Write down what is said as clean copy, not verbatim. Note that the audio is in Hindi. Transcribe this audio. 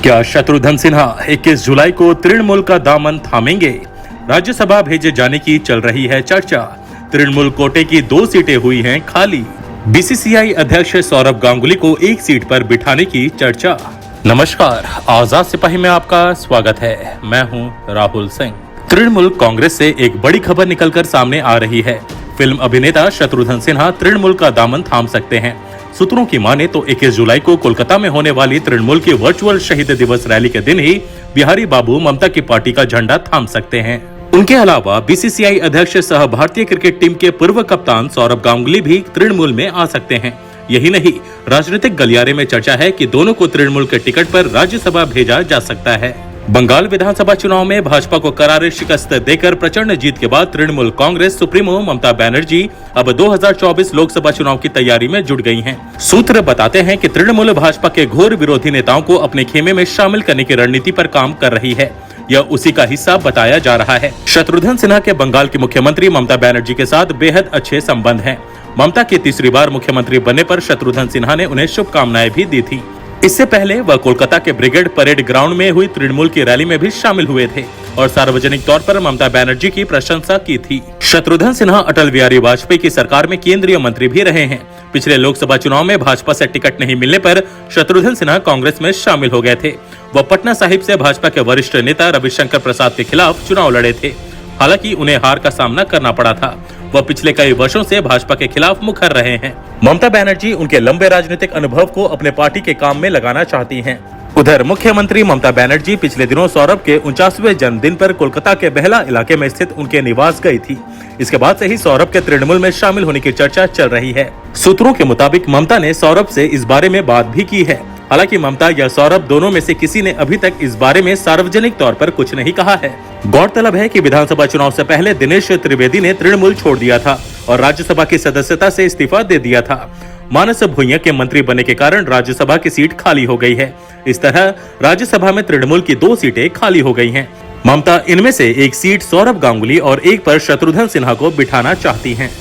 क्या शत्रुघ्न सिन्हा 21 जुलाई को तृणमूल का दामन थामेंगे? राज्यसभा भेजे जाने की चल रही है चर्चा। तृणमूल कोटे की 2 सीटें हुई हैं खाली। बीसीसीआई अध्यक्ष सौरभ गांगुली को एक सीट पर बिठाने की चर्चा। नमस्कार, आजाद सिपाही में आपका स्वागत है। मैं हूं राहुल सिंह। तृणमूल कांग्रेस से एक बड़ी खबर निकलकर सामने आ रही है। फिल्म अभिनेता शत्रुघ्न सिन्हा तृणमूल का दामन थाम सकते हैं। सूत्रों की माने तो 21 जुलाई को कोलकाता में होने वाली तृणमूल की वर्चुअल शहीद दिवस रैली के दिन ही बिहारी बाबू ममता की पार्टी का झंडा थाम सकते हैं। उनके अलावा बीसीसीआई अध्यक्ष सह भारतीय क्रिकेट टीम के पूर्व कप्तान सौरभ गांगुली भी तृणमूल में आ सकते हैं। यही नहीं, राजनीतिक गलियारे में चर्चा है कि दोनों को तृणमूल के टिकट पर राज्यसभा भेजा जा सकता है। बंगाल विधानसभा चुनाव में भाजपा को करारी शिकस्त देकर प्रचंड जीत के बाद तृणमूल कांग्रेस सुप्रीमो ममता बनर्जी अब 2024 लोकसभा चुनाव की तैयारी में जुट गई हैं। सूत्र बताते हैं कि तृणमूल भाजपा के घोर विरोधी नेताओं को अपने खेमे में शामिल करने की रणनीति पर काम कर रही है। यह उसी का हिस्सा बताया जा रहा है। शत्रुघ्न सिन्हा के बंगाल की मुख्यमंत्री ममता बनर्जी के साथ बेहद अच्छे संबंध हैं। ममता की तीसरी बार मुख्यमंत्री बनने पर शत्रुघ्न सिन्हा ने उन्हें शुभकामनाएं भी दी थी। इससे पहले वह कोलकाता के ब्रिगेड परेड ग्राउंड में हुई तृणमूल की रैली में भी शामिल हुए थे और सार्वजनिक तौर पर ममता बनर्जी की प्रशंसा की थी। शत्रुघ्न सिन्हा अटल बिहारी वाजपेयी की सरकार में केंद्रीय मंत्री भी रहे हैं। पिछले लोकसभा चुनाव में भाजपा से टिकट नहीं मिलने पर शत्रुघ्न सिन्हा कांग्रेस में शामिल हो गए थे। वह पटना साहिब से भाजपा के वरिष्ठ नेता रविशंकर प्रसाद के खिलाफ चुनाव लड़े थे। हालांकि उन्हें हार का सामना करना पड़ा था। वह पिछले कई वर्षों से भाजपा के खिलाफ मुखर रहे हैं। ममता बनर्जी उनके लंबे राजनीतिक अनुभव को अपने पार्टी के काम में लगाना चाहती हैं। उधर मुख्यमंत्री ममता बनर्जी पिछले दिनों सौरभ के 49वें जन्मदिन पर कोलकाता के बेहला इलाके में स्थित उनके निवास गई थी। इसके बाद से ही सौरभ के तृणमूल में शामिल होने की चर्चा चल रही है। सूत्रों के मुताबिक ममता ने सौरभ से इस बारे में बात भी की है। हालांकि ममता या सौरभ दोनों में से किसी ने अभी तक इस बारे में सार्वजनिक तौर पर कुछ नहीं कहा है। गौरतलब है कि विधानसभा चुनाव से पहले दिनेश त्रिवेदी ने तृणमूल छोड़ दिया था और राज्यसभा की सदस्यता से इस्तीफा दे दिया था। मानस भुइयां के मंत्री बनने के कारण राज्यसभा की सीट खाली हो गई है। इस तरह राज्यसभा में तृणमूल की 2 सीटें खाली हो गई हैं। ममता इनमें से एक सीट सौरभ गांगुली और एक पर शत्रुघ्न सिन्हा को बिठाना चाहती हैं।